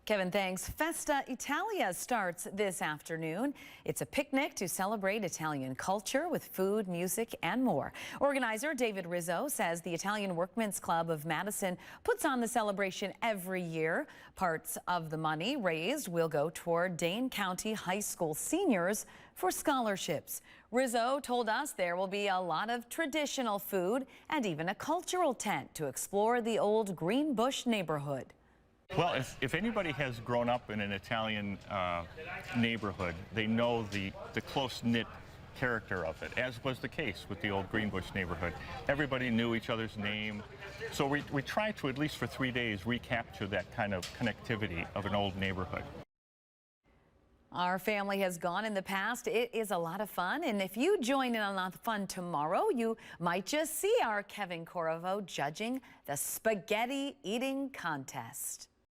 Kevin, thanks. Festa Italia starts this afternoon. It's a picnic to celebrate Italian culture with food, music, and more. Organizer David Rizzo says the Italian Workmen's Club of Madison puts on the celebration every year. Parts of the money raised will go toward Dane County High School seniors for scholarships. Rizzo told us there will be a lot of traditional food and even a cultural tent to explore the old Greenbush neighborhood. Well, if anybody has grown up in an Italian neighborhood, they know the close-knit character of it, as was the case with the old Greenbush neighborhood. Everybody knew each other's name, so we try to, at least for 3 days, recapture that kind of connectivity of an old neighborhood. Our family has gone in the past. It is a lot of fun, and if you join in on the fun tomorrow, you might just see our Kevin Corriveau judging the spaghetti eating contest.